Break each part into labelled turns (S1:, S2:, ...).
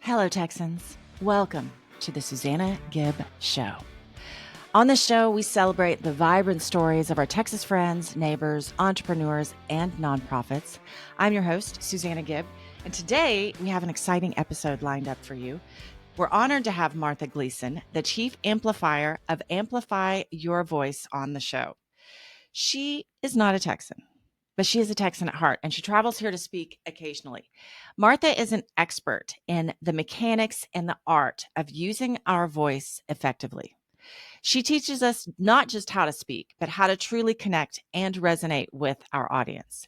S1: Hello, Texans. Welcome to the Susana Gibb Show. On this show, we celebrate the vibrant stories of our Texas friends, neighbors, entrepreneurs, and nonprofits. I'm your host, Susana Gibb, and today we have an exciting episode lined up for you. We're honored to have Martha Gleason, the Chief Amplifier of Amplify Your Voice, on the show. She is not a Texan, but she is a Texan at heart, and she travels here to speak occasionally. Martha is an expert in the mechanics and the art of using our voice effectively. She teaches us not just how to speak, but how to truly connect and resonate with our audience.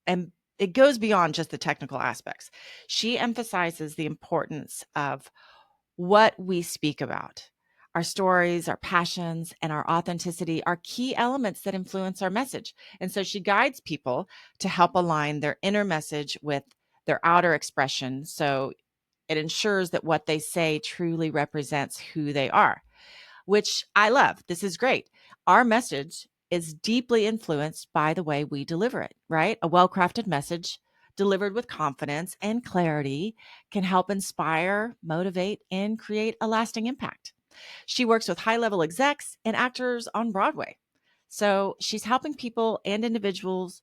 S1: And it goes beyond just the technical aspects. She emphasizes the importance of what we speak about. Our stories, our passions, and our authenticity are key elements that influence our message. And so she guides people to help align their inner message with their outer expression, so it ensures that what they say truly represents who they are, which I love. This is great. Our message is deeply influenced by the way we deliver it, right? A well-crafted message delivered with confidence and clarity can help inspire, motivate, and create a lasting impact. She works with high-level execs and actors on Broadway. So she's helping people and individuals,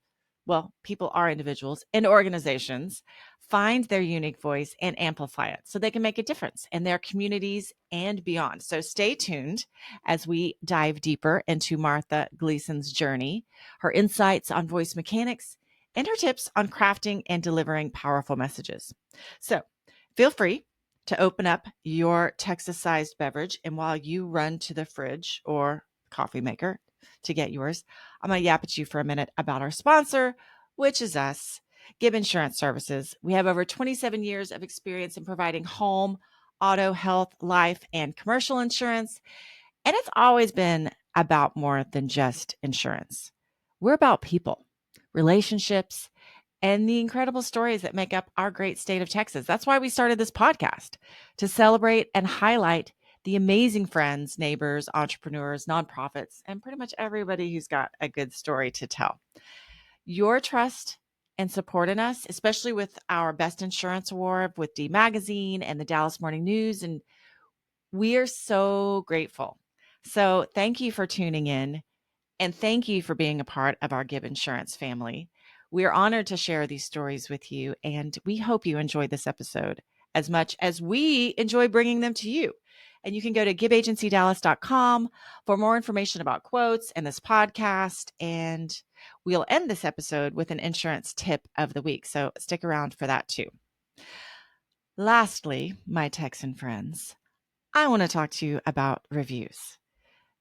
S1: people are individuals and organizations, find their unique voice and amplify it so they can make a difference in their communities and beyond. So stay tuned as we dive deeper into Martha Gleason's journey, her insights on voice mechanics, and her tips on crafting and delivering powerful messages. So feel free to open up your Texas-sized beverage, and while you run to the fridge or coffee maker to get yours, I'm going to yap at you for a minute about our sponsor, which is us, Gibb Insurance Services. We have over 27 years of experience in providing home, auto, health, life, and commercial insurance, and it's always been about more than just insurance. We're about people, relationships, and the incredible stories that make up our great state of Texas. That's why we started this podcast, to celebrate and highlight the amazing friends, neighbors, entrepreneurs, nonprofits, and pretty much everybody who's got a good story to tell. Your trust and support in us, especially with our Best Insurance Award with D Magazine and the Dallas Morning News, and we are so grateful. So thank you for tuning in, and thank you for being a part of our Gibb Insurance family. We are honored to share these stories with you, and we hope you enjoyed this episode as much as we enjoy bringing them to you. And you can go to gibbagencydallas.com for more information about quotes and this podcast. And we'll end this episode with an insurance tip of the week, so stick around for that too. Lastly, my Texan friends, I want to talk to you about reviews.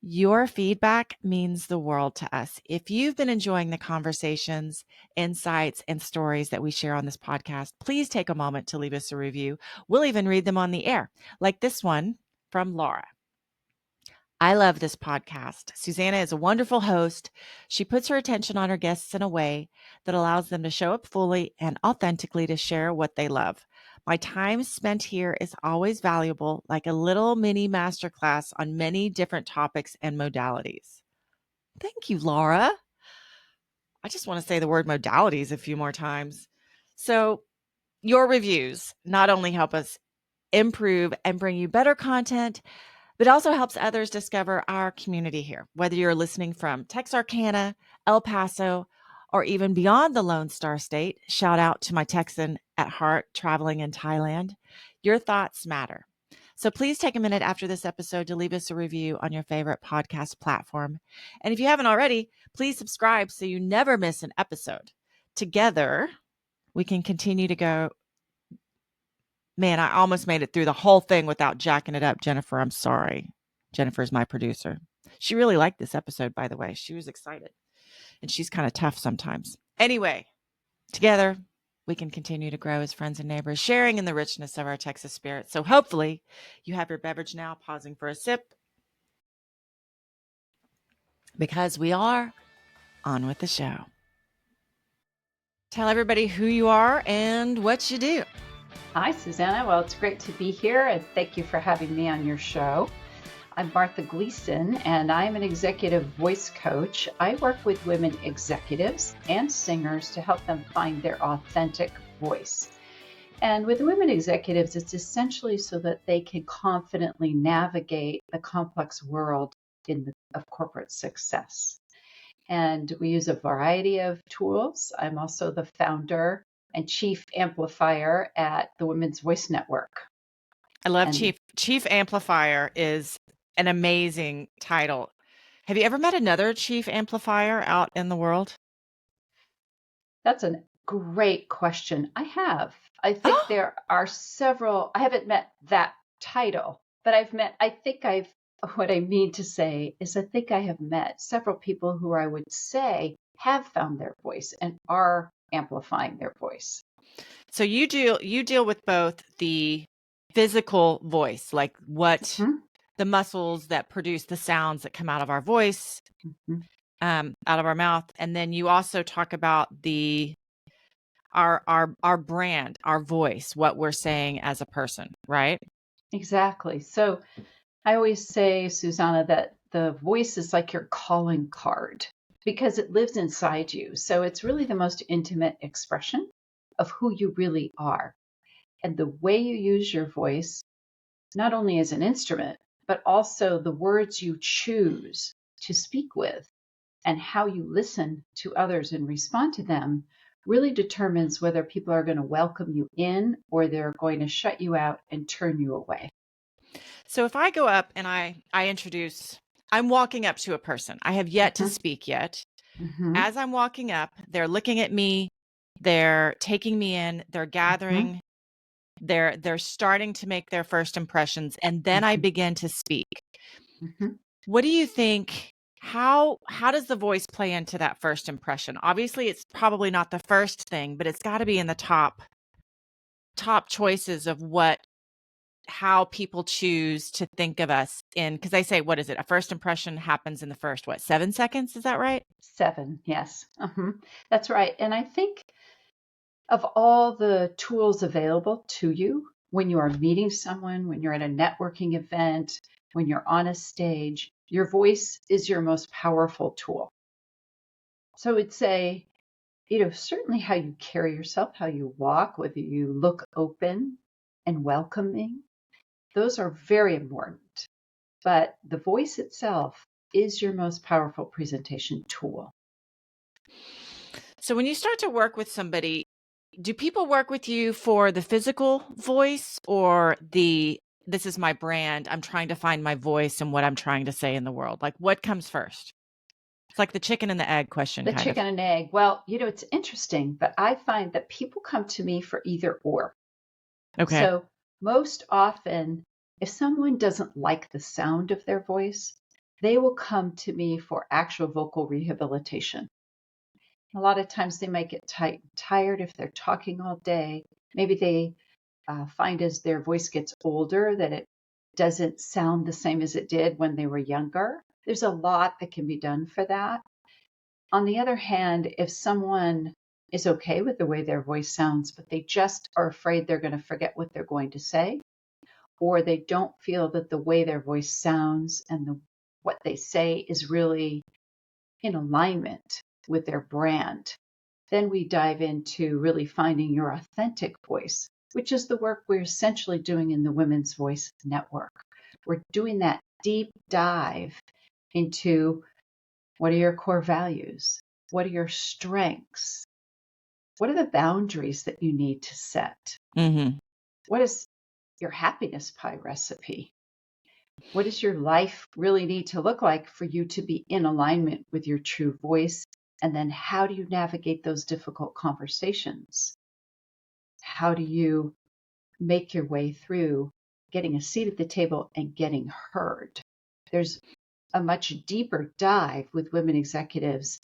S1: Your feedback means the world to us. If you've been enjoying the conversations, insights, and stories that we share on this podcast, please take a moment to leave us a review. We'll even read them on the air, like this one from Laura. I love this podcast. Susana is a wonderful host. She puts her attention on her guests in a way that allows them to show up fully and authentically to share what they love. My time spent here is always valuable, like a little mini masterclass on many different topics and modalities. Thank you, Laura. I just want to say the word modalities a few more times. So your reviews not only help us improve and bring you better content, but also helps others discover our community here. Whether you're listening from Texarkana, El Paso, or even beyond the Lone Star State, shout out to my Texan at heart traveling in Thailand. Your thoughts matter. So please take a minute after this episode to leave us a review on your favorite podcast platform. And if you haven't already, please subscribe so you never miss an episode. Together, we can continue to go. Man, I almost made it through the whole thing without jacking it up. Jennifer, I'm sorry. Jennifer's my producer. She really liked this episode, by the way. She was excited. And she's kind of tough sometimes. Anyway, together, we can continue to grow as friends and neighbors, sharing in the richness of our Texas spirit. So hopefully you have your beverage now, pausing for a sip, because we are on with the show. Tell everybody who you are and what you do.
S2: Hi, Susana. Well, it's great to be here, and thank you for having me on your show. I'm Martha Gleason, and I'm an executive voice coach. I work with women executives and singers to help them find their authentic voice. And with women executives, it's essentially so that they can confidently navigate the complex world of corporate success. And we use a variety of tools. I'm also the founder and chief amplifier at the Women's Voice Network.
S1: I love Chief Amplifier is an amazing title. Have you ever met another chief amplifier out in the world?
S2: That's a great question. I have. I think there are several. I haven't met that title, but what I mean to say is I think I have met several people who I would say have found their voice and are amplifying their voice.
S1: So you deal with both the physical voice, like what the muscles that produce the sounds that come out of our voice, out of our mouth, and then you also talk about our brand, our voice, what we're saying as a person, right?
S2: Exactly. So I always say, Susana, that the voice is like your calling card because it lives inside you. So it's really the most intimate expression of who you really are. And the way you use your voice, not only as an instrument, but also the words you choose to speak with and how you listen to others and respond to them really determines whether people are going to welcome you in or they're going to shut you out and turn you away.
S1: So if I go up and I introduce, I'm walking up to a person. I have yet to speak yet. As I'm walking up, they're looking at me, they're taking me in, they're gathering, they're starting to make their first impressions, and then I begin to speak. What do you think? How does the voice play into that first impression? Obviously, it's probably not the first thing, but it's got to be in the top choices of how people choose to think of us in, because they say, what is it? A first impression happens in the first, 7 seconds? Is that right?
S2: 7, yes. That's right. And I think of all the tools available to you when you are meeting someone, when you're at a networking event, when you're on a stage, your voice is your most powerful tool. So it's certainly how you carry yourself, how you walk, whether you look open and welcoming, those are very important. But the voice itself is your most powerful presentation tool.
S1: So when you start to work with somebody, do people work with you for the physical voice or this is my brand, I'm trying to find my voice and what I'm trying to say in the world? Like, what comes first? It's like the chicken and the egg question.
S2: The chicken and egg. Well, it's interesting, but I find that people come to me for either or.
S1: Okay.
S2: So most often, if someone doesn't like the sound of their voice, they will come to me for actual vocal rehabilitation. A lot of times they might get tired if they're talking all day. Maybe they find as their voice gets older that it doesn't sound the same as it did when they were younger. There's a lot that can be done for that. On the other hand, if someone is okay with the way their voice sounds, but they just are afraid they're going to forget what they're going to say, or they don't feel that the way their voice sounds and what they say is really in alignment with their brand, then we dive into really finding your authentic voice, which is the work we're essentially doing in the Women's Voice Network. We're doing that deep dive into what are your core values? What are your strengths? What are the boundaries that you need to set? What is your happiness pie recipe? What does your life really need to look like for you to be in alignment with your true voice? And then how do you navigate those difficult conversations? How do you make your way through getting a seat at the table and getting heard? There's a much deeper dive with women executives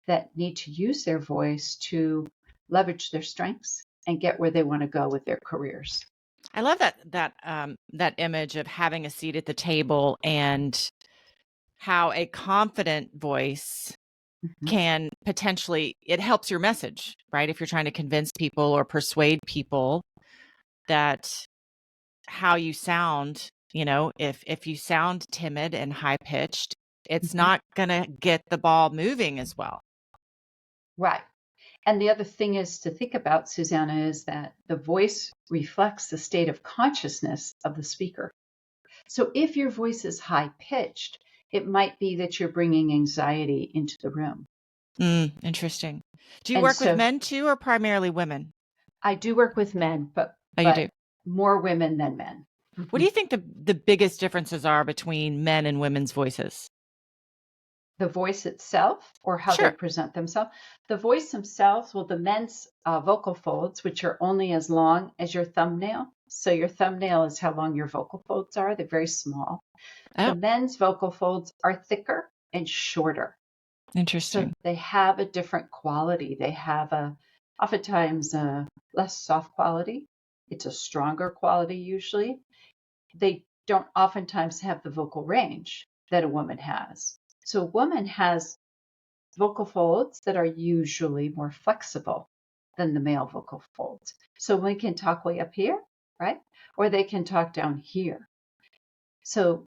S2: that need to use their voice to leverage their strengths and get where they want to go with their careers.
S1: I love that image of having a seat at the table and how a confident voice can potentially, it helps your message, right? If you're trying to convince people or persuade people that how you sound, if you sound timid and high pitched, it's not going to get the ball moving as well.
S2: Right. And the other thing is to think about, Susana, is that the voice reflects the state of consciousness of the speaker. So if your voice is high pitched, it might be that you're bringing anxiety into the room.
S1: Interesting. Do you
S2: And
S1: work with
S2: so
S1: men too, or primarily women?
S2: I do work with men,
S1: Oh, you do.
S2: but more women than men.
S1: What do you think the biggest differences are between men and women's voices?
S2: The voice itself or how they
S1: Sure.
S2: present themselves. The voice themselves, well, the men's vocal folds, which are only as long as your thumbnail. So your thumbnail is how long your vocal folds are. They're very small. The
S1: Oh,
S2: men's vocal folds are thicker and shorter. So
S1: interesting.
S2: they have a different quality. They have oftentimes a less soft quality. It's a stronger quality usually. They don't oftentimes have the vocal range that a woman has. So a woman has vocal folds that are usually more flexible than the male vocal folds. So we can talk way up here, right? Or they can talk down here. So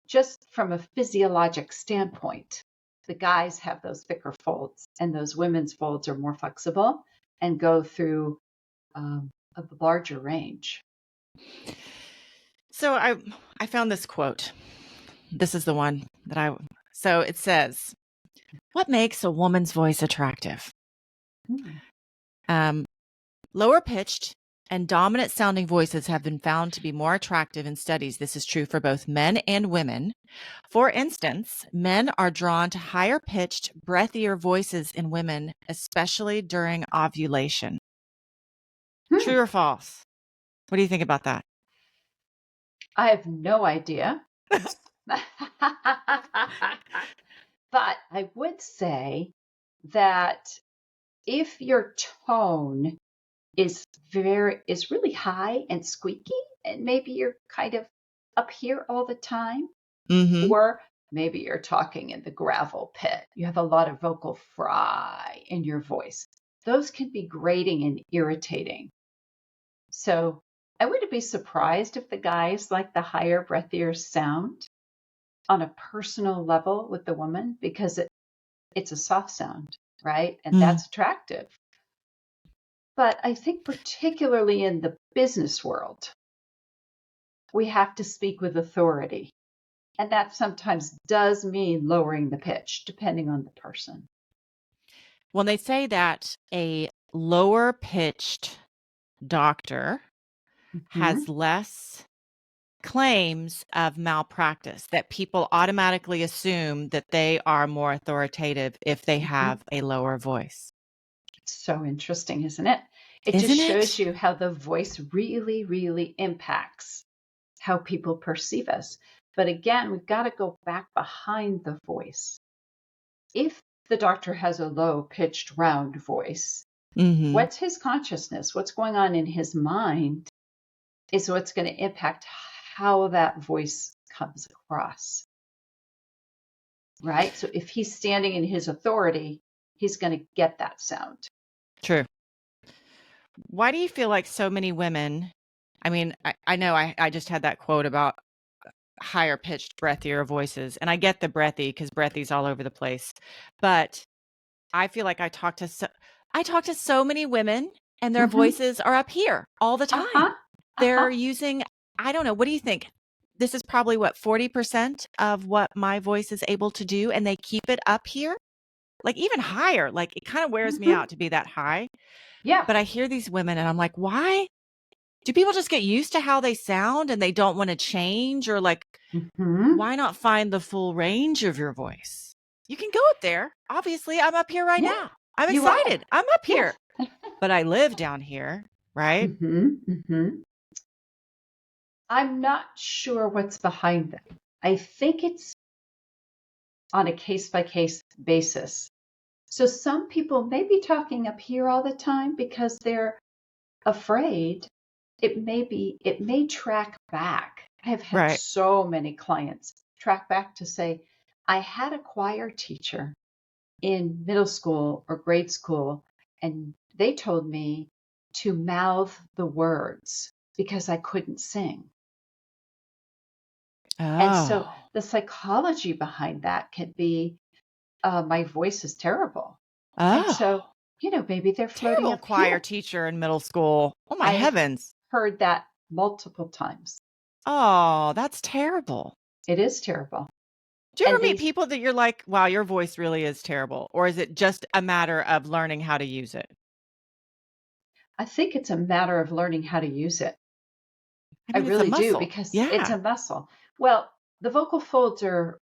S2: just from a physiologic standpoint, the guys have those thicker folds and those women's folds are more flexible and go through a larger range.
S1: So I found this quote. This is the one that so it says, what makes a woman's voice attractive? Lower pitched and dominant sounding voices have been found to be more attractive in studies. This is true for both men and women. For instance, men are drawn to higher pitched, breathier voices in women, especially during ovulation. True or false? What do you think about that?
S2: I have no idea. But I would say that if your tone is really high and squeaky, and maybe you're kind of up here all the time, or maybe you're talking in the gravel pit. You have a lot of vocal fry in your voice. Those can be grating and irritating. So I wouldn't be surprised if the guys like the higher, breathier sound on a personal level with the woman because it's a soft sound, right? And that's attractive. But I think particularly in the business world, we have to speak with authority. And that sometimes does mean lowering the pitch, depending on the person.
S1: Well, they say that a lower pitched doctor has less claims of malpractice, that people automatically assume that they are more authoritative if they have a lower voice.
S2: So interesting, isn't it? It
S1: Isn't
S2: just shows
S1: it?
S2: you how the voice really, really impacts how people perceive us. But again, we've got to go back behind the voice. If the doctor has a low pitched, round voice, what's his consciousness? What's going on in his mind is what's going to impact how that voice comes across. Right? So if he's standing in his authority, he's going to get that sound.
S1: True. Why do you feel like so many women, I mean, I know I just had that quote about higher pitched, breathier voices, and I get the breathy because breathy's all over the place, but I feel like I talk to so many women and their voices are up here all the time. They're using, I don't know, what do you think? This is probably what, 40% of what my voice is able to do, and they keep it up here? Like even higher. Like it kind of wears me out to be that high.
S2: Yeah.
S1: But I hear these women and I'm like, why? Do people just get used to how they sound and they don't want to change? Or like, why not find the full range of your voice? You can go up there. Obviously, I'm up here right now. I'm excited. I'm up here. But I live down here, right?
S2: I'm not sure what's behind that. I think it's on a case-by-case basis. So some people may be talking up here all the time because they're afraid it may track back. I've had so many clients track back to say, I had a choir teacher in middle school or grade school, and they told me to mouth the words because I couldn't sing. And so the psychology behind that can be, my voice is terrible. And so maybe they're floating
S1: Terrible
S2: up
S1: choir
S2: here.
S1: teacher in middle school. Oh my
S2: I've
S1: heavens.
S2: heard that multiple times.
S1: Oh, that's terrible.
S2: It is terrible.
S1: Do you
S2: And
S1: ever meet people that you're like, wow, your voice really is terrible? Or is it just a matter of learning how to use it?
S2: I think it's a matter of learning how to use it.
S1: I
S2: I
S1: mean, it's a
S2: really do,
S1: muscle.
S2: because it's
S1: Yeah.
S2: a muscle. Well, the vocal folds are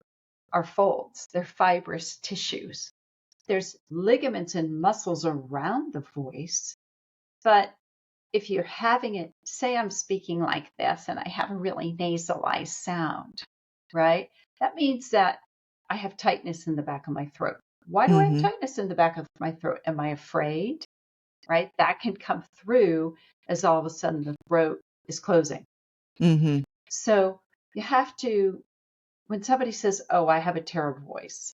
S2: folds. They're fibrous tissues. There's ligaments and muscles around the voice, but if you're having it, say I'm speaking like this and I have a really nasalized sound, right? That means that I have tightness in the back of my throat. Why do I have
S1: Mm-hmm.
S2: tightness in the back of my throat? Am I afraid? Right? That can come through as all of a sudden the throat is closing.
S1: Mm-hmm.
S2: So you have to, when somebody says, oh, I have a terrible voice,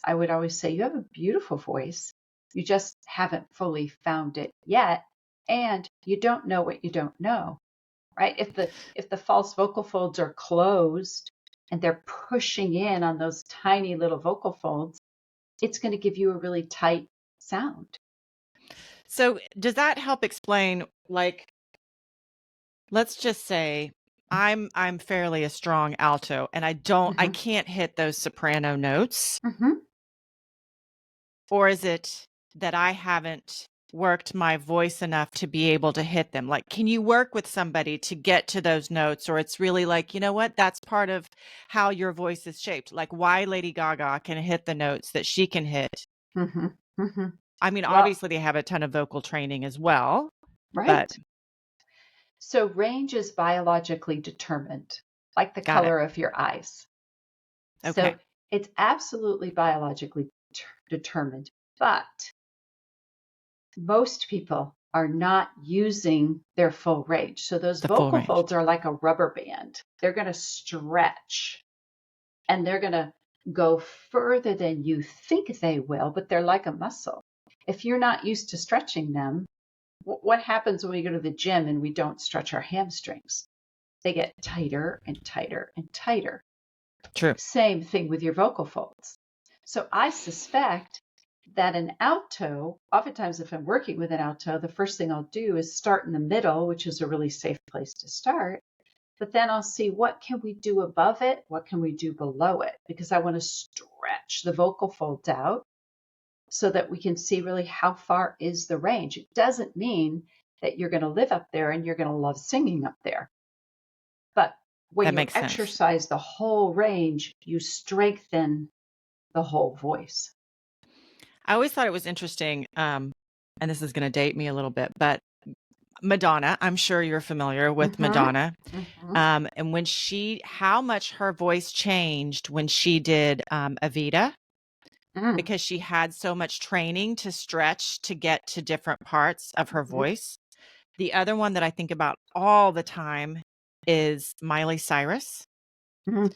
S2: I would always say, you have a beautiful voice. You just haven't fully found it yet. And you don't know what you don't know, right? If the false vocal folds are closed and they're pushing in on those tiny little vocal folds, it's going to give you a really tight sound.
S1: So does that help explain, like, let's just say I'm fairly a strong alto and I
S2: Mm-hmm.
S1: can't hit those soprano notes.
S2: Mm-hmm.
S1: Or is it that I haven't worked my voice enough to be able to hit them? Like, can you work with somebody to get to those notes? Or it's really like, you know what? That's part of how your voice is shaped. Like why Lady Gaga can hit the notes that she can hit.
S2: Mm-hmm. Mm-hmm.
S1: I mean,
S2: Well,
S1: obviously they have a ton of vocal training as well, but
S2: right. So range is biologically determined, like the
S1: got it.
S2: color of your eyes.
S1: Okay.
S2: So it's absolutely biologically determined, but most people are not using their full range. So those
S1: The full
S2: vocal
S1: range.
S2: folds are like a rubber band. They're going to stretch and they're going to go further than you think they will, but they're like a muscle. If you're not used to stretching them, what happens when we go to the gym and we don't stretch our hamstrings? They get tighter and tighter and tighter.
S1: True.
S2: Same thing with your vocal folds. So I suspect that an alto, oftentimes if I'm working with an alto, the first thing I'll do is start in the middle, which is a really safe place to start. But then I'll see what can we do above it? What can we do below it? Because I want to stretch the vocal folds out so that we can see really how far is the range. It doesn't mean that you're going to live up there and you're going to love singing up there. But when
S1: That
S2: you
S1: makes sense.
S2: exercise the whole range, you strengthen the whole voice.
S1: I always thought it was interesting, and this is going to date me a little bit, but Madonna, I'm sure you're familiar with
S2: Mm-hmm.
S1: Madonna.
S2: Mm-hmm.
S1: And when how much her voice changed when she did Evita, because she had so much training to stretch to get to different parts of her voice. The other one that I think about all the time is Miley Cyrus.
S2: Mm-hmm.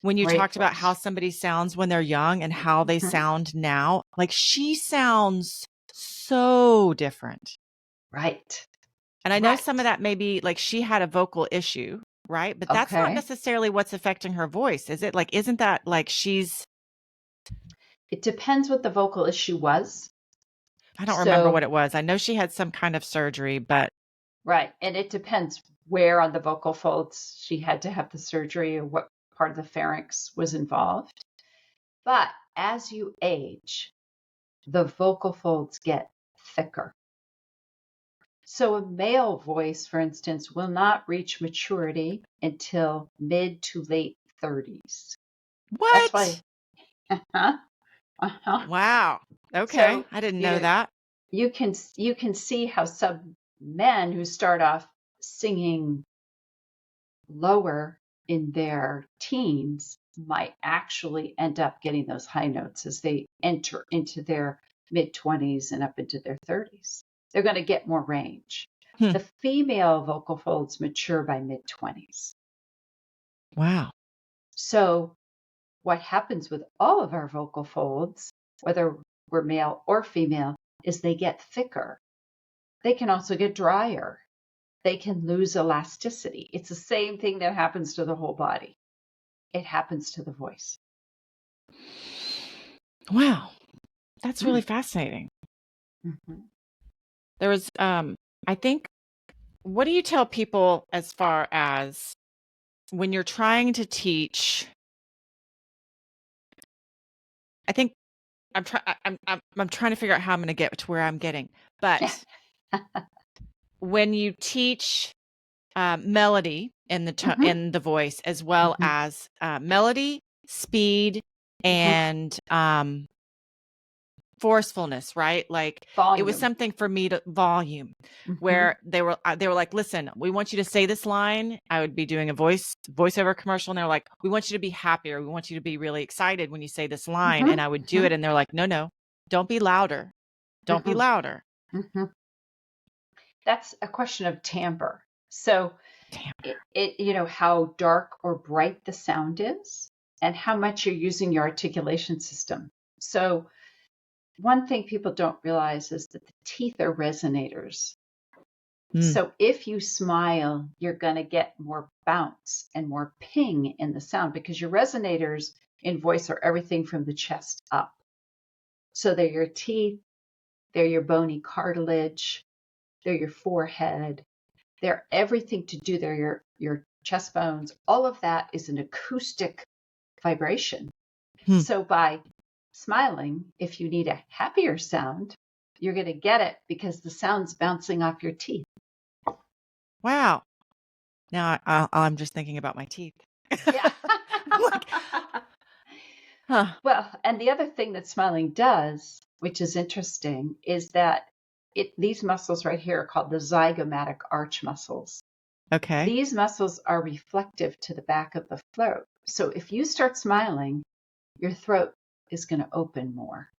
S1: When you
S2: Great
S1: talked about how
S2: voice.
S1: somebody sounds when they're young and how they sound now, like she sounds so different.
S2: Right.
S1: And I know some of that may be like she had a vocal issue, right? But that's not
S2: Okay.
S1: necessarily what's affecting her voice, is it? Like, isn't that like
S2: It depends what the vocal issue was.
S1: I don't remember
S2: So,
S1: what it was. I know she had some kind of surgery, but
S2: right. And it depends where on the vocal folds she had to have the surgery or what part of the pharynx was involved. But as you age, the vocal folds get thicker. So a male voice, for instance, will not reach maturity until mid to late 30s. That's why.
S1: what?
S2: Uh-huh.
S1: Wow. Okay.
S2: So
S1: I didn't know
S2: you
S1: that.
S2: you can see how some men who start off singing lower in their teens might actually end up getting those high notes as they enter into their mid 20s and up into their 30s. They're going to get more range.
S1: Hmm.
S2: The female vocal folds mature by mid 20s.
S1: Wow.
S2: So what happens with all of our vocal folds, whether we're male or female, is they get thicker. They can also get drier. They can lose elasticity. It's the same thing that happens to the whole body. It happens to the voice.
S1: Wow. That's really fascinating.
S2: Mhm.
S1: There was, I think, what do you tell people as far as when you're trying to teach? I think I'm trying to figure out how I'm going to get to where I'm getting. But when you teach melody in
S2: Mhm.
S1: the voice, as well
S2: Mhm.
S1: as melody, speed,
S2: Mhm.
S1: and forcefulness, right? Like it was
S2: Volume.
S1: something for me to volume,
S2: Mhm.
S1: where they were like, listen, we want you to say this line. I would be doing a voiceover commercial, and they're like, we want you to be happier. We want you to be really excited when you say this line. And
S2: Mhm.
S1: I would do
S2: Mhm.
S1: it, and they're like, no, don't be louder. Don't be
S2: Mm-mm.
S1: louder.
S2: Mhm. That's a question of timbre. So
S1: Damn.
S2: how dark or bright the sound is and how much you're using your articulation system. So one thing people don't realize is that the teeth are resonators.
S1: Mm.
S2: So if you smile, you're going to get more bounce and more ping in the sound because your resonators in voice are everything from the chest up. So they're your teeth, they're your bony cartilage, they're your forehead, they're everything to do. They're your chest bones. All of that is an acoustic vibration.
S1: Hmm.
S2: So by smiling, if you need a happier sound, you're going to get it because the sound's bouncing off your teeth.
S1: Wow. Now I'm just thinking about my teeth.
S2: Yeah.
S1: Like, huh.
S2: Well, and the other thing that smiling does, which is interesting, is that these muscles right here are called the zygomatic arch muscles.
S1: Okay.
S2: These muscles are reflective to the back of the throat. So if you start smiling, your throat is going to open more.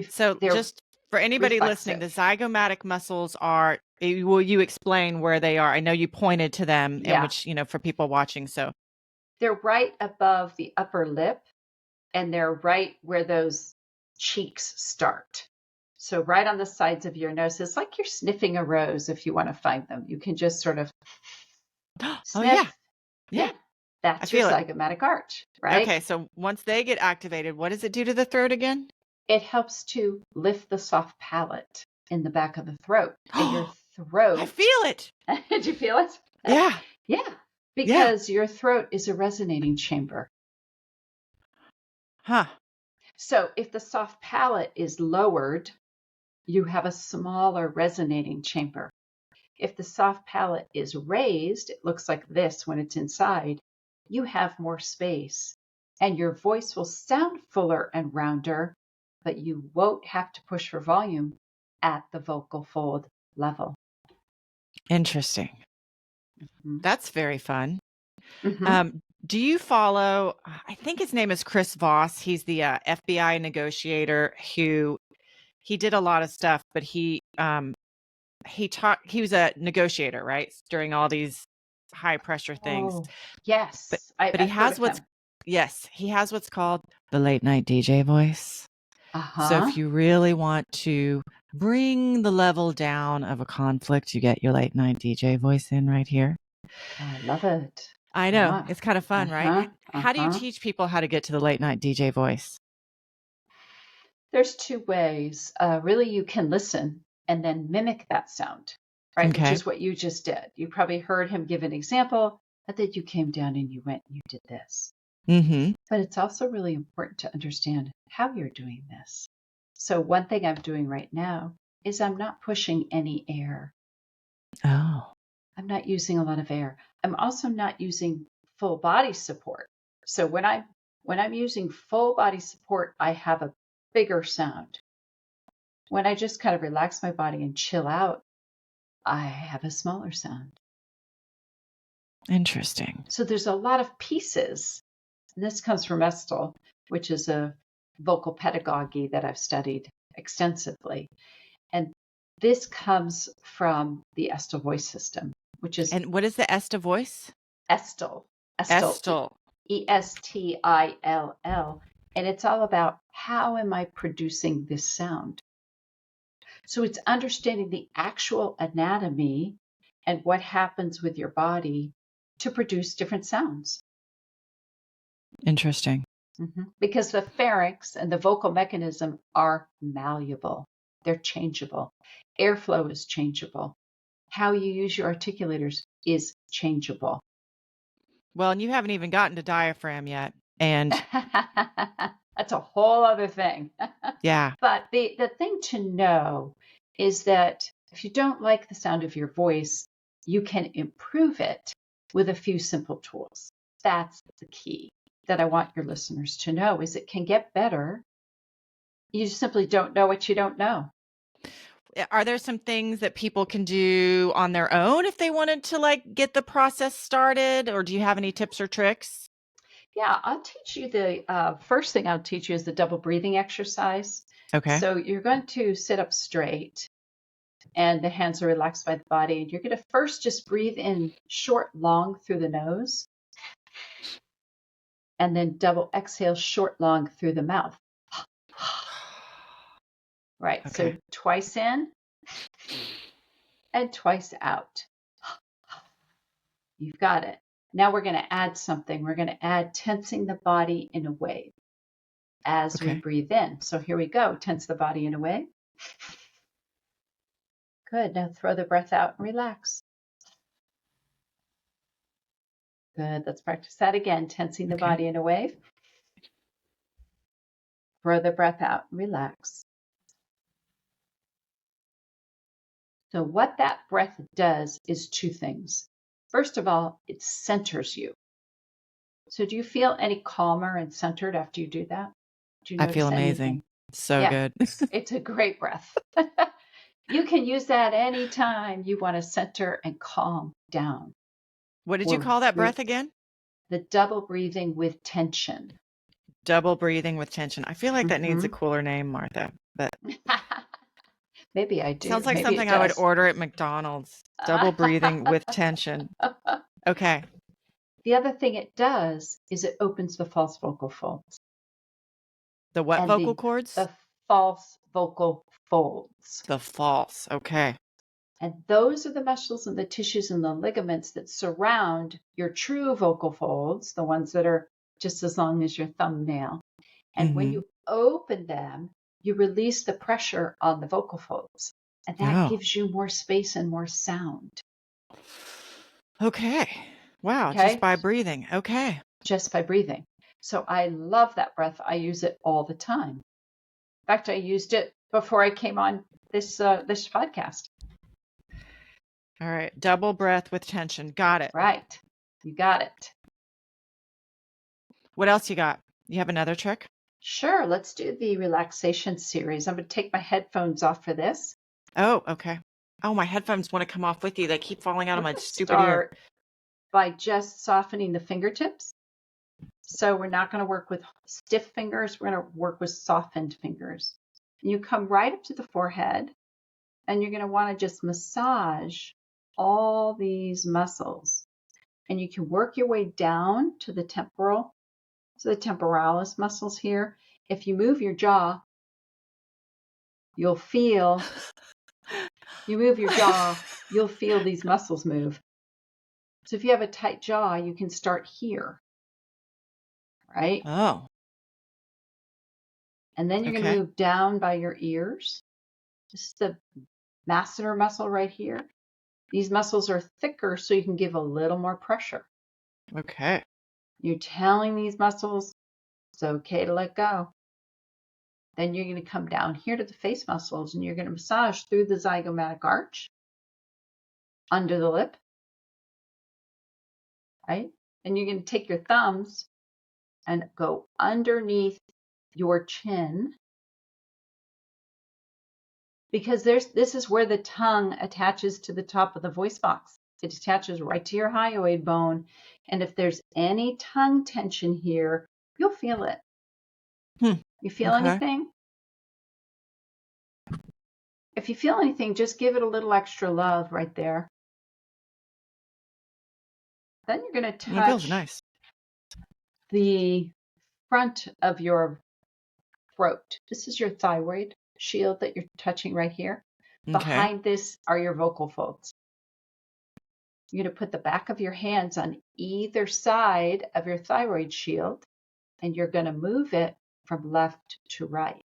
S1: So
S2: They're
S1: just for anybody listening,
S2: reflexive.
S1: the zygomatic muscles are, will you explain where they are? I know you pointed to them, and
S2: Yeah,
S1: which, for people watching. So,
S2: they're right above the upper lip and they're right where those cheeks start. So right on the sides of your nose. It's like you're sniffing a rose if you want to find them. You can just sort of
S1: oh yeah,
S2: sniff.
S1: yeah,
S2: Yeah,
S1: I
S2: that's your
S1: feel it.
S2: zygomatic arch, right?
S1: Okay. So once they get activated, what does it do to the throat again?
S2: It helps to lift the soft palate in the back of the throat. And your
S1: Oh, I
S2: throat,
S1: feel it.
S2: did you feel it?
S1: Yeah.
S2: Yeah,
S1: Yeah.
S2: because your throat is a resonating chamber.
S1: Huh.
S2: So if the soft palate is lowered, you have a smaller resonating chamber. If the soft palate is raised, it looks like this when it's inside, you have more space and your voice will sound fuller and rounder, but you won't have to push for volume at the vocal fold level.
S1: Interesting.
S2: Mm-hmm.
S1: That's very fun.
S2: Mm-hmm.
S1: Do you follow? I think his name is Chris Voss. He's the FBI negotiator who he did a lot of stuff, but he was a negotiator, right? During all these high pressure things.
S2: Oh,
S1: But
S2: yes.
S1: he
S2: I've heard
S1: has
S2: of him.
S1: he has what's called the late night DJ voice. So
S2: Uh-huh.
S1: if you really want to bring the level down of a conflict, you get your late night DJ voice in right here.
S2: I love it.
S1: I know.
S2: Yeah.
S1: It's kind of fun, right?
S2: Uh-huh.
S1: How do you
S2: Uh-huh.
S1: teach people how to get to the late night DJ voice?
S2: There's two ways. Really, you can listen and then mimic that sound, right? Which
S1: Okay.
S2: is what you just did. You probably heard him give an example, and then you came down and you went and you did this.
S1: Mm-hmm.
S2: But it's also really important to understand how you're doing this. So, one thing I'm doing right now is I'm not pushing any air.
S1: Oh,
S2: I'm not using a lot of air. I'm also not using full body support. So when I'm using full body support, I have a bigger sound. When I just kind of relax my body and chill out, I have a smaller sound.
S1: interesting.
S2: So there's a lot of pieces. And this comes from Estel, which is a vocal pedagogy that I've studied extensively. And this comes from the Estel voice system, which is
S1: And what is the Esta voice?
S2: Estel. Estel,
S1: Estel.
S2: Estill. And it's all about how am I producing this sound? So it's understanding the actual anatomy and what happens with your body to produce different sounds.
S1: Interesting.
S2: Because the pharynx and the vocal mechanism are malleable. they're changeable. Airflow is changeable. How you use your articulators is changeable.
S1: Well, and you haven't even gotten to diaphragm yet. And
S2: that's a whole other thing.
S1: yeah.
S2: But the thing to know is that if you don't like the sound of your voice, you can improve it with a few simple tools. That's the key that I want your listeners to know, is it can get better. You simply don't know what you don't know.
S1: Are there some things that people can do on their own if they wanted to like get the process started? Or do you have any tips or tricks?
S2: Yeah, I'll teach you the first thing I'll teach you is the double breathing exercise.
S1: Okay.
S2: So you're going to sit up straight and the hands are relaxed by the body. And you're going to first just breathe in short, long through the nose. And then double exhale short, long through the mouth. Right.
S1: Okay.
S2: So twice in and twice out. You've got it. Now we're going to add something. We're going to add tensing the body in a wave as we breathe in. So here we go. Tense the body in a wave. Good. Now throw the breath out and relax. Good. Let's practice that again. Tensing the body in a wave. Throw the breath out and relax. So what that breath does is two things. First of all, it centers you. So do you feel any calmer and centered after you do that? Do you
S1: I feel
S2: notice
S1: amazing.
S2: anything?
S1: So
S2: Yeah,
S1: good.
S2: it's a great breath. You can use that anytime you want to center and calm down.
S1: What did you call that breath again?
S2: The double breathing with tension.
S1: Double breathing with tension. I feel like that needs a cooler name, Martha. But
S2: maybe I do.
S1: Sounds like
S2: Maybe
S1: something I would order at McDonald's. Double breathing with tension. Okay.
S2: The other thing it does is it opens the false vocal folds.
S1: The what vocal cords?
S2: The false vocal folds.
S1: The false. Okay.
S2: And those are the muscles and the tissues and the ligaments that surround your true vocal folds, the ones that are just as long as your thumbnail. And when you open them, you release the pressure on the vocal folds. And that gives you more space and more sound.
S1: Okay. Wow. Okay. Just by breathing. Okay.
S2: Just by breathing. So I love that breath. I use it all the time. In fact, I used it before I came on this podcast.
S1: All right. Double breath with tension. Got it.
S2: Right. You got it.
S1: What else you got? You have another trick?
S2: Sure. Let's do the relaxation series. I'm going to take my headphones off for this.
S1: Oh, okay. Oh, my headphones want to come off with you. They keep falling out of my stupid ear.
S2: Start by just softening the fingertips. So we're not going to work with stiff fingers. We're going to work with softened fingers. And you come right up to the forehead, and you're going to want to just massage all these muscles. And you can work your way down to the temporal, to the temporalis muscles here. If you move your jaw, you'll feel, you'll feel these muscles move. So if you have a tight jaw, you can start here, right?
S1: Oh.
S2: And then you're going to move down by your ears. This is the masseter muscle right here. These muscles are thicker, so you can give a little more pressure.
S1: Okay.
S2: You're telling these muscles it's okay to let go. Then you're going to come down here to the face muscles, and you're going to massage through the zygomatic arch, under the lip, right? And you're going to take your thumbs and go underneath your chin, because this is where the tongue attaches to the top of the voice box. It attaches right to your hyoid bone. And if there's any tongue tension here, you'll feel it. You feel anything? If you feel anything, just give it a little extra love right there. Then you're going to touch the front of your throat. This is your thyroid shield that you're touching right here. Behind this are your vocal folds. You're going to put the back of your hands on either side of your thyroid shield, and you're going to move it from left to right.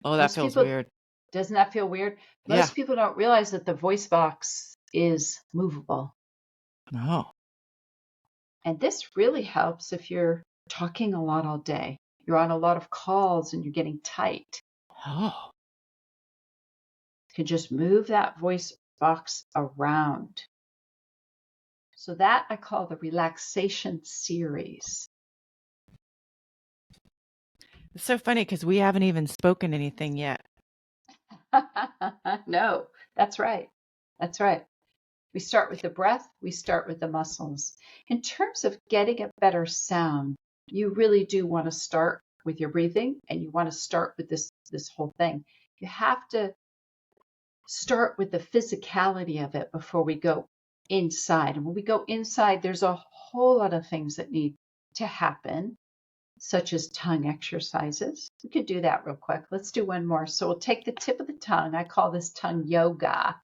S1: Oh, that feels weird.
S2: Doesn't that feel weird?
S1: Yeah.
S2: Most people don't realize that the voice box is movable.
S1: Oh.
S2: And this really helps if you're talking a lot all day. You're on a lot of calls and you're getting tight.
S1: Oh.
S2: You can just move that voice box around. So that I call the relaxation series.
S1: It's so funny because we haven't even spoken anything yet.
S2: No, that's right. That's right. We start with the breath, we start with the muscles. In terms of getting a better sound, you really do want to start with your breathing and you want to start with this whole thing. You have to start with the physicality of it before we go inside. And when we go inside, there's a whole lot of things that need to happen, such as tongue exercises. We could do that real quick. Let's do one more. So we'll take the tip of the tongue. I call this tongue yoga.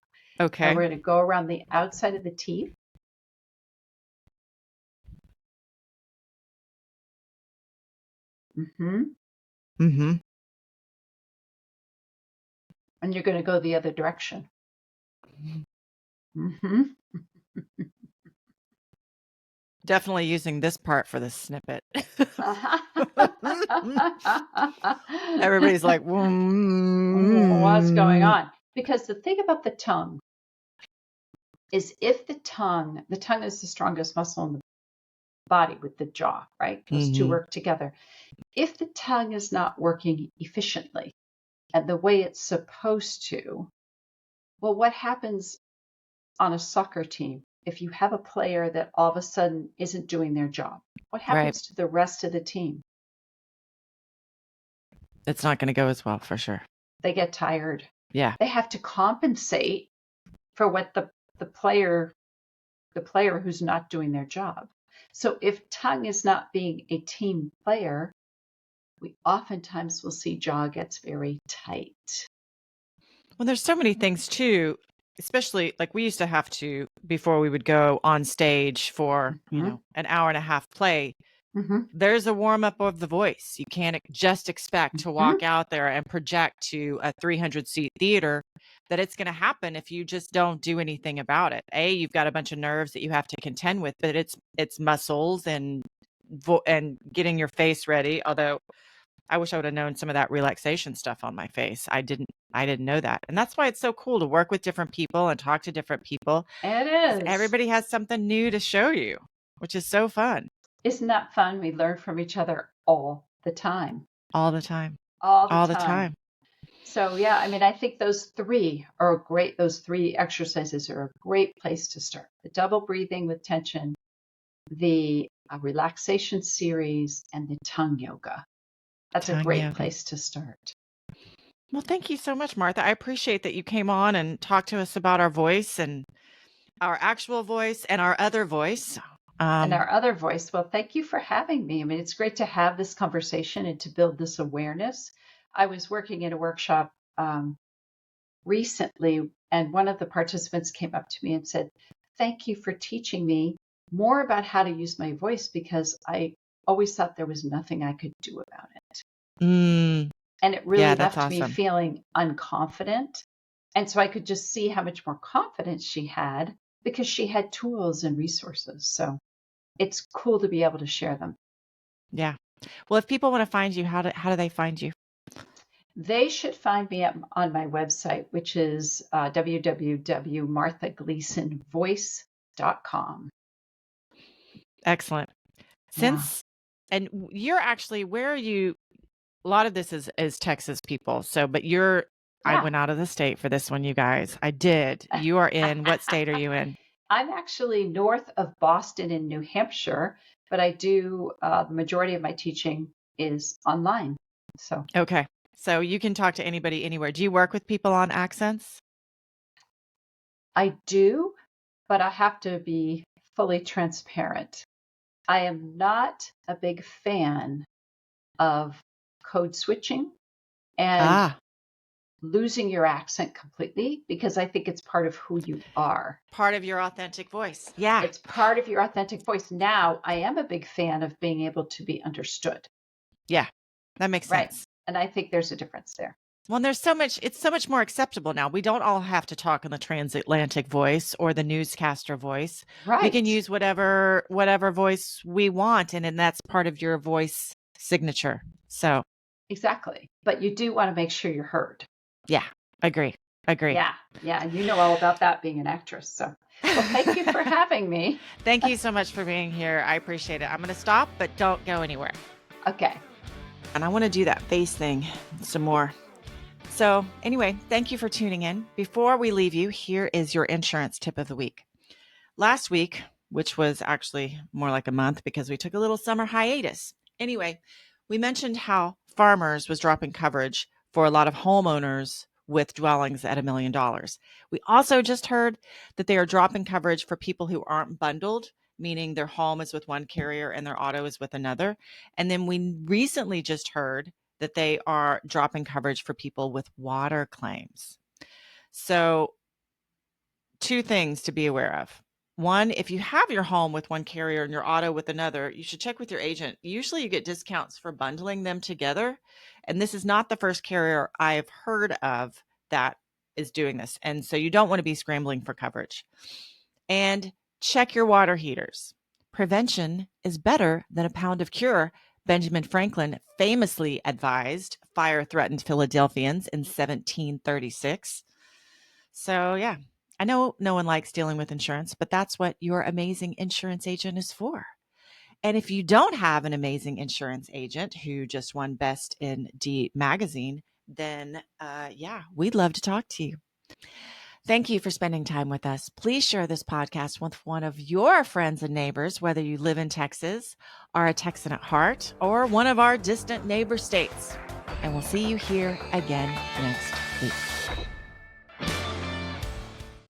S1: Okay.
S2: And we're going to go around the outside of the teeth. Mm-hmm.
S1: Mm-hmm.
S2: And you're going to go the other direction. Mm-hmm.
S1: Definitely using this part for the snippet. Everybody's like,
S2: what's going on? Because the thing about the tongue is if the tongue is the strongest muscle in the body with the jaw, right? Those two work together. If the tongue is not working efficiently and the way it's supposed to, well, what happens on a soccer team if you have a player that all of a sudden isn't doing their job? What happens to the rest of the team?
S1: It's not going to go as well, for sure.
S2: They get tired.
S1: Yeah.
S2: They have to compensate for what the player who's not doing their job. So if tongue is not being a team player, we oftentimes will see jaw gets very tight.
S1: Well, there's so many things too, especially like we used to have to, before we would go on stage for, an hour and a half play, there's a warm up of the voice. You can't just expect to walk out there and project to a 300-seat theater that it's going to happen if you just don't do anything about it. You've got a bunch of nerves that you have to contend with, but it's muscles and getting your face ready. Although I wish I would have known some of that relaxation stuff on my face. I didn't know that. And that's why it's so cool to work with different people and talk to different people.
S2: It is.
S1: Everybody has something new to show you, which is so fun.
S2: Isn't that fun? We learn from each other all the time.
S1: All the time.
S2: All the time. So yeah, I mean, I think those three are great. Those three exercises are a great place to start. The double breathing with tension, the relaxation series, and the tongue yoga. That's a great place to start.
S1: Well, thank you so much, Martha. I appreciate that you came on and talked to us about our voice and our actual voice and our other voice.
S2: Well, thank you for having me. I mean, it's great to have this conversation and to build this awareness. I was working in a workshop recently, and one of the participants came up to me and said, "Thank you for teaching me more about how to use my voice, because I always thought there was nothing I could do about it." And it really left me feeling unconfident. And so I could just see how much more confidence she had because she had tools and resources. So it's cool to be able to share them.
S1: Yeah. Well, if people want to find you, how do they find you?
S2: They should find me on my website, which is www.marthagleasonvoice.com.
S1: Excellent. And you're actually, where are you? A lot of this is Texas people. So, but I went out of the state for this one, you guys. I did. You are in, what state are you in?
S2: I'm actually north of Boston in New Hampshire, but I do, the majority of my teaching is online. So.
S1: Okay. So you can talk to anybody anywhere. Do you work with people on accents?
S2: I do, but I have to be fully transparent. I am not a big fan of code switching and losing your accent completely, because I think it's part of who you are.
S1: Part of your authentic voice. Yeah.
S2: It's part of your authentic voice. Now, I am a big fan of being able to be understood.
S1: Yeah, that makes sense.
S2: And I think there's a difference there.
S1: Well, it's so much more acceptable now. We don't all have to talk in the transatlantic voice or the newscaster voice. We can
S2: Right.
S1: use whatever voice we want, and then that's part of your voice signature. So,
S2: Exactly. But you do want to make sure you're heard.
S1: yeah, agree. Agree.
S2: Yeah. Yeah. You know all about that being an actress. So, well, thank you for having me.
S1: Thank you so much for being here. I appreciate it. I'm going to stop, but don't go anywhere.
S2: Okay.
S1: And I want to do that face thing some more. So, anyway, thank you for tuning in. Before we leave you, here is your insurance tip of the week. Last week, which was actually more like a month because we took a little summer hiatus. Anyway, we mentioned how Farmers was dropping coverage for a lot of homeowners with dwellings at $1 million. We also just heard that they are dropping coverage for people who aren't bundled, meaning their home is with one carrier and their auto is with another. And then we recently just heard that they are dropping coverage for people with water claims. So, two things to be aware of. One, if you have your home with one carrier and your auto with another, you should check with your agent. Usually you get discounts for bundling them together. And this is not the first carrier I've heard of that is doing this. And so you don't want to be scrambling for coverage. And check your water heaters. Prevention is better than a pound of cure. Benjamin Franklin famously advised fire-threatened Philadelphians in 1736. So, yeah, I know no one likes dealing with insurance, but that's what your amazing insurance agent is for. And if you don't have an amazing insurance agent who just won Best in D magazine, then yeah, we'd love to talk to you. Thank you for spending time with us. Please share this podcast with one of your friends and neighbors, whether you live in Texas, are a Texan at heart, or one of our distant neighbor states. And we'll see you here again next week.